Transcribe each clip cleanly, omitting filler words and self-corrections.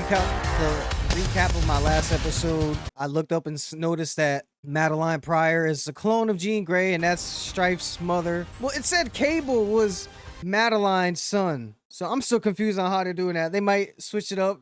recap of my last episode, I looked up and noticed that Madeline Pryor is a clone of Jean Grey, and that's Strife's mother. Well, it said Cable was Madeline's son, so I'm still confused on how they're doing that. They might switch it up.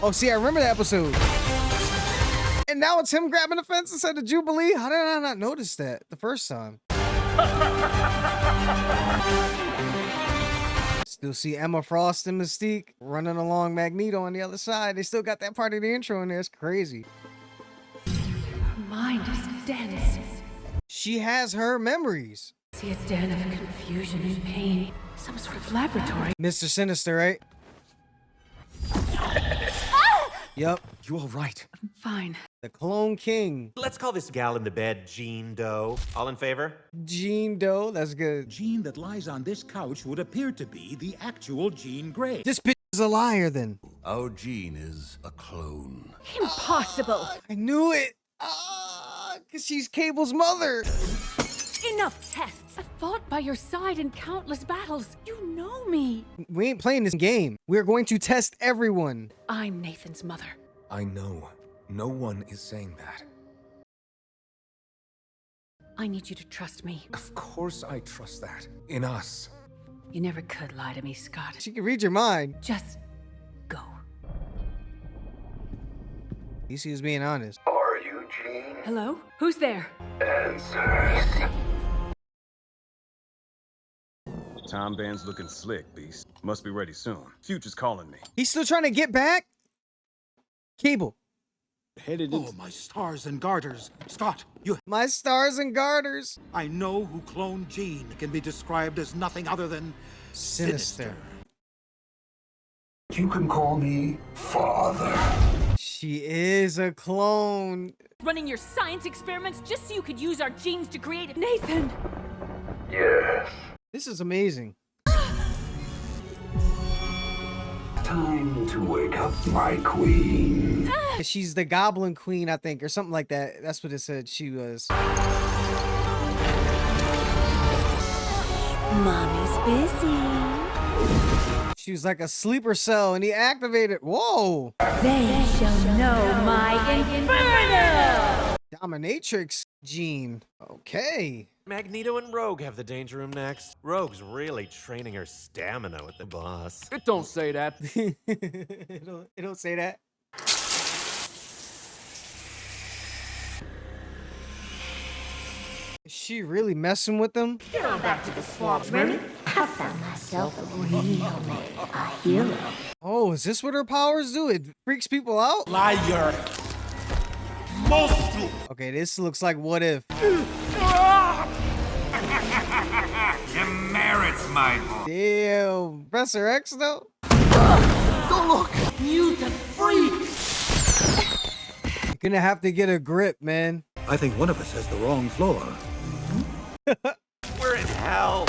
Oh, see, I remember that episode. And now it's him grabbing the fence instead of Jubilee. How did I not notice that the first time? Still see Emma Frost and Mystique running along Magneto on the other side. They still got that part of the intro in there. It's crazy. Her mind is dense. She has her memories. See a den of confusion and pain. Some sort of laboratory. Mr. Sinister, right? Yep. You all right? I'm fine. The Clone King. Let's call this gal in the bed Jean Doe. All in favor? Jean Doe. That's good. Jean that lies on this couch would appear to be the actual Jean Grey. This bitch is a liar then. Our Jean is a clone. Impossible. I knew it. Because she's Cable's mother. Enough tests. I've fought by your side in countless battles. You know me. We ain't playing this game. We're going to test everyone. I'm Nathan's mother. I know. No one is saying that. I need you to trust me. Of course I trust that. In us. You never could lie to me, Scott. She can read your mind. Just go. At least he was being honest. Are you Jean? Hello? Who's there? Answers. Time band's looking slick, Beast. Must be ready soon. Future's calling me. He's still trying to get back? Cable. Oh, my stars and garters. Scott, My stars and garters. I know who clone Jean can be described as nothing other than Sinister. You can call me Father. She is a clone. Running your science experiments just so you could use our genes to create it. Nathan! Yes. This is amazing. Time to wake up my queen. She's the Goblin Queen, I think, or something like that. That's what it said she was. Mommy's busy. She was like a sleeper cell, and he activated. Whoa! They shall know my inferno! Dominatrix Jean. Okay. Magneto and Rogue have the Danger Room next. Rogue's really training her stamina with the boss. It don't say that. it don't say that. Is she really messing with them? Get on back to the swamps, Remy. I found myself a real man, a hero. Oh, is this what her powers do? It freaks people out? liar. Okay, this looks like What If. Your merits, my boy. Damn. Professor X, though? Don't look. You the freak. You're gonna have to get a grip, man. I think one of us has the wrong floor. We're in hell.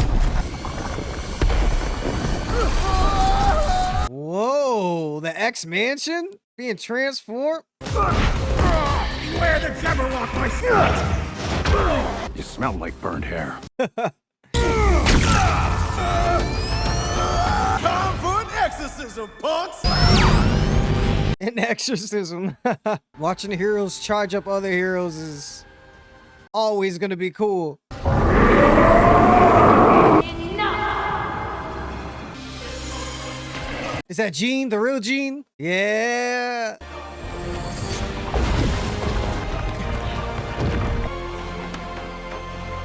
Whoa, the X Mansion being transformed? Beware the Jabberwock, my son. You smell like burned hair. Time for an exorcism, punks! An exorcism. Watching the heroes charge up other heroes is always gonna be cool. Is that Jean, the real Jean? Yeah.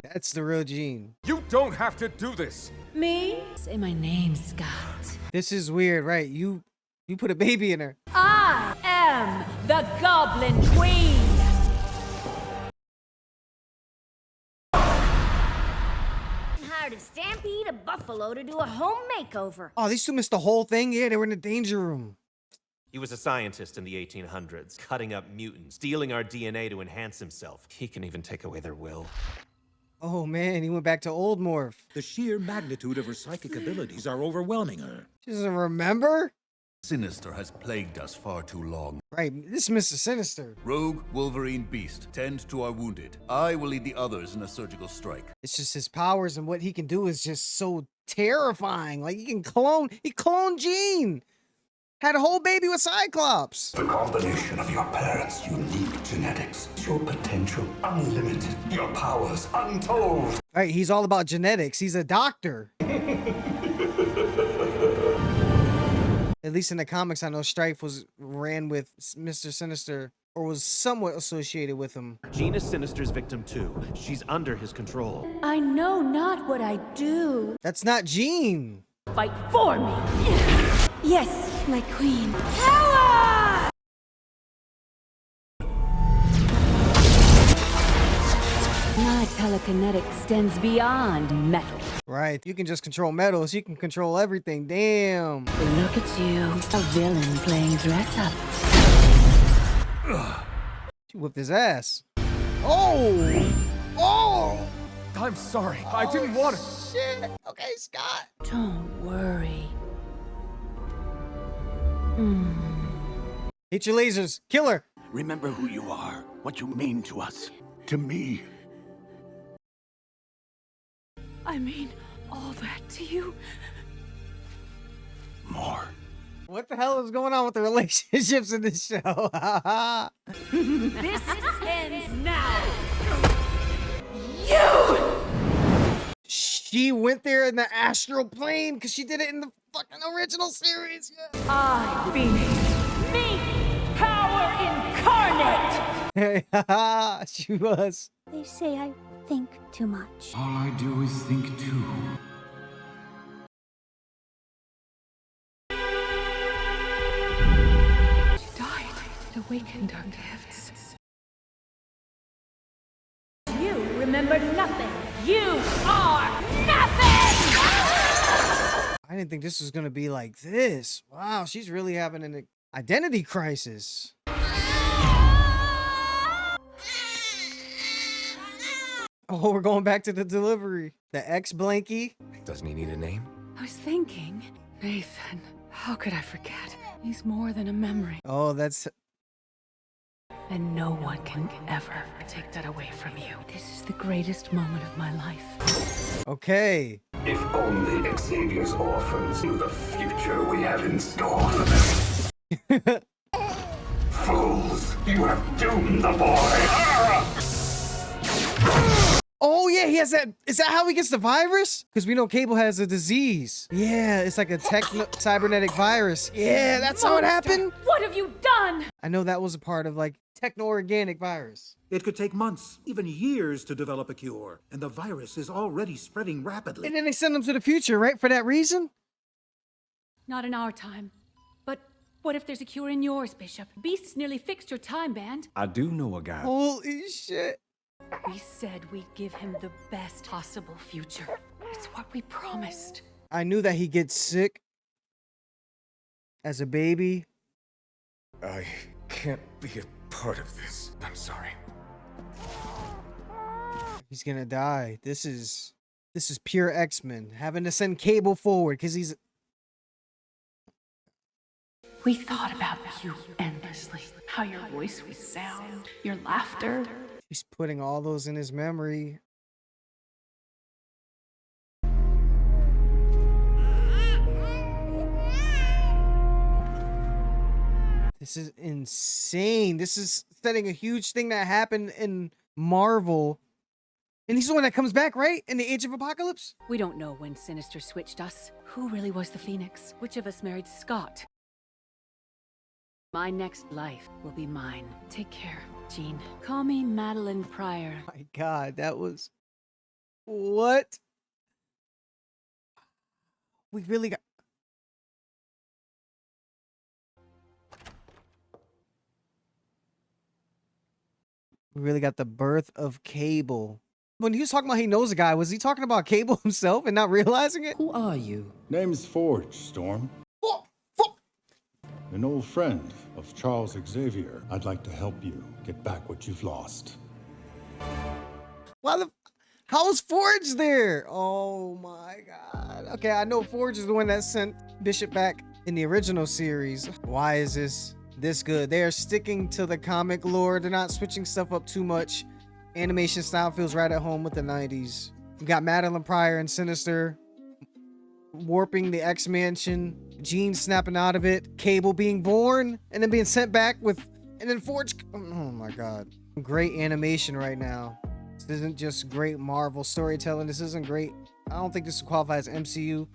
That's the real Jean. You don't have to do this. Me? Say my name, Scott. This is weird, right? You put a baby in her. I am the Goblin Queen! Hired a stampede of buffalo to do a home makeover. Oh, these two missed the whole thing? Yeah, they were in the danger room. He was a scientist in the 1800s, cutting up mutants, stealing our DNA to enhance himself. He can even take away their will. Oh man, he went back to Old Morph. The sheer magnitude of her psychic abilities are overwhelming her. She doesn't remember? Sinister has plagued us far too long. Right, this is Mr. Sinister. Rogue, Wolverine, Beast, tend to our wounded. I will lead the others in a surgical strike. It's just his powers and what he can do is just so terrifying. Like he cloned Jean. Had a whole baby with Cyclops. The combination of your parents' unique genetics, your potential unlimited, your powers untold. Right, he's all about genetics. He's a doctor. At least in the comics, I know Strife ran with Mr. Sinister, or was somewhat associated with him. Jean is Sinister's victim too. She's under his control. I know not what I do. That's not Jean. Fight for me. Yes, my queen. Power! My telekinetic extends beyond metal. Right, you can just control metals. You can control everything. Damn. Look at you, a villain playing dress up. She whipped his ass. Oh! Oh! I'm sorry. I didn't want to. Shit. Okay, Scott. Don't worry. Hit your lasers. Kill her. Remember who you are, what you mean to us, to me. I mean all that to you. More. What the hell is going on with the relationships in this show? This ends now. You! She went there in the astral plane because she did it in the fucking original series. Yeah. I, Phoenix, me, power incarnate. She was. They say I think too much. All I do is think too. She died. It awakened our gifts. You remember nothing. You are nothing! I didn't think this was gonna be like this. Wow, she's really having an identity crisis. Oh, we're going back to the delivery. The ex-Blanky. Doesn't he need a name? I was thinking, Nathan, how could I forget? He's more than a memory. Oh, that's... And no one can ever take that away from you. This is the greatest moment of my life. Okay. If only Xavier's orphans knew the future we have in store for them. Fools, you have doomed the boy. Oh, yeah, he has that... Is that how he gets the virus? Because we know Cable has a disease. Yeah, it's like a cybernetic virus. Yeah, that's how it happened. What have you done? I know that was a part of, like, techno-organic virus. It could take months, even years to develop a cure, and the virus is already spreading rapidly. And then they send them to the future, right? For that reason? Not in our time. But what if there's a cure in yours, Bishop? Beasts nearly fixed your time band. I do know a guy. Holy shit. We said we'd give him the best possible future. It's what we promised. I knew that he gets sick as a baby. I can't be a part of this. I'm sorry. He's gonna die. This is pure X-Men. Having to send Cable forward because he's... We thought about you endlessly. How your voice would sound, your laughter. He's putting all those in his memory. This is insane. This is setting a huge thing that happened in Marvel. And he's the one that comes back, right? In the Age of Apocalypse? We don't know when Sinister switched us. Who really was the Phoenix? Which of us married Scott? My next life will be mine. Take care, Jean. Call me Madeline Pryor. My God, that was... What? We really got... We really got the birth of Cable. When he was talking about he knows a guy, was he talking about Cable himself and not realizing it? Who are you? Name's Forge, Storm. An old friend of Charles Xavier. I'd like to help you get back what you've lost. Why the... How is Forge there? Oh my God. Okay, I know Forge is the one that sent Bishop back in the original series. Why is this good? They are sticking to the comic lore. They're not switching stuff up too much. Animation style feels right at home with the 90s. You got Madeline Pryor and Sinister warping the X-Mansion, Jean snapping out of it, Cable being born, and then being sent back with, and then Forge. Oh my God. Great animation right now. This isn't just great Marvel storytelling. This isn't great. I don't think this qualifies as MCU,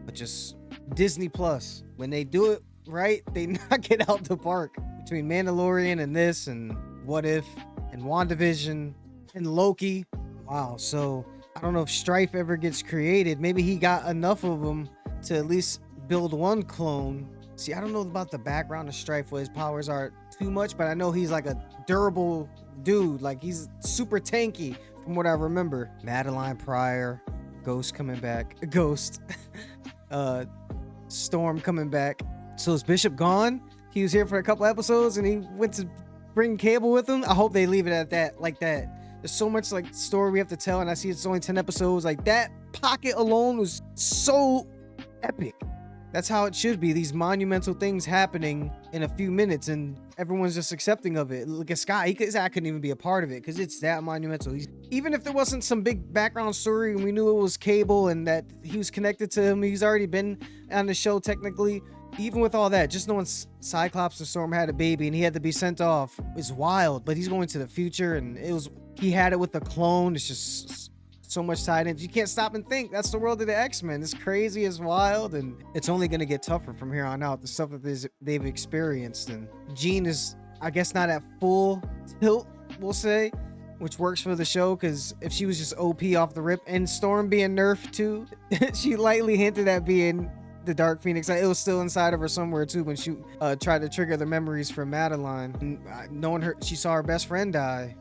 but just Disney Plus. When they do it right, they knock it out the park. Between Mandalorian and this, and What If, and WandaVision, and Loki. Wow. So I don't know if Strife ever gets created. Maybe he got enough of them to at least build one clone. See, I don't know about the background of Strife, what his powers are too much, but I know he's like a durable dude. Like, he's super tanky from what I remember. Madeline Pryor, Ghost coming back. Ghost. Storm coming back. So is Bishop gone? He was here for a couple episodes and he went to bring Cable with him. I hope they leave it at that, like that. There's so much like story we have to tell, and I see it's only 10 episodes. Like, that pocket alone was so epic. That's how it should be. These monumental things happening in a few minutes, and everyone's just accepting of it. Look at Scott. I couldn't even be a part of it because it's that monumental. Even if there wasn't some big background story and we knew it was Cable and that he was connected to him, he's already been on the show technically. Even with all that, just knowing Cyclops and Storm had a baby and he had to be sent off is wild. But he's going to the future, and he had it with the clone. It's just so much tied in. You can't stop and think. That's the world of the X-Men. It's crazy, it's wild, and it's only going to get tougher from here on out. The stuff that they've experienced, and Jean is, I guess, not at full tilt, we'll say, which works for the show, because if she was just OP off the rip, and Storm being nerfed too, she lightly hinted at being the Dark Phoenix. It was still inside of her somewhere too when she tried to trigger the memories from Madeline. And, knowing her, she saw her best friend die.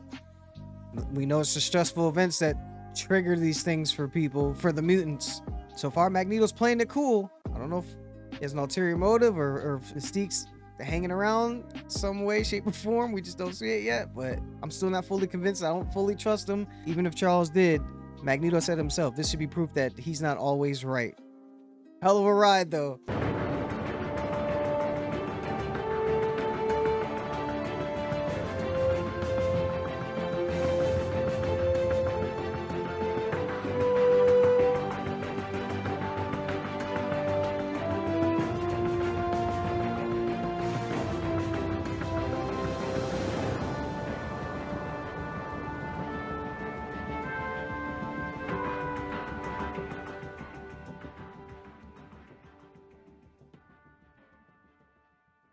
We know it's the stressful events that trigger these things for people, for the mutants. So far, Magneto's playing it cool. I don't know if he has an ulterior motive or if Mystique's hanging around some way, shape, or form. We just don't see it yet, but I'm still not fully convinced. I don't fully trust him. Even if Charles did, Magneto said himself, this should be proof that he's not always right. Hell of a ride, though.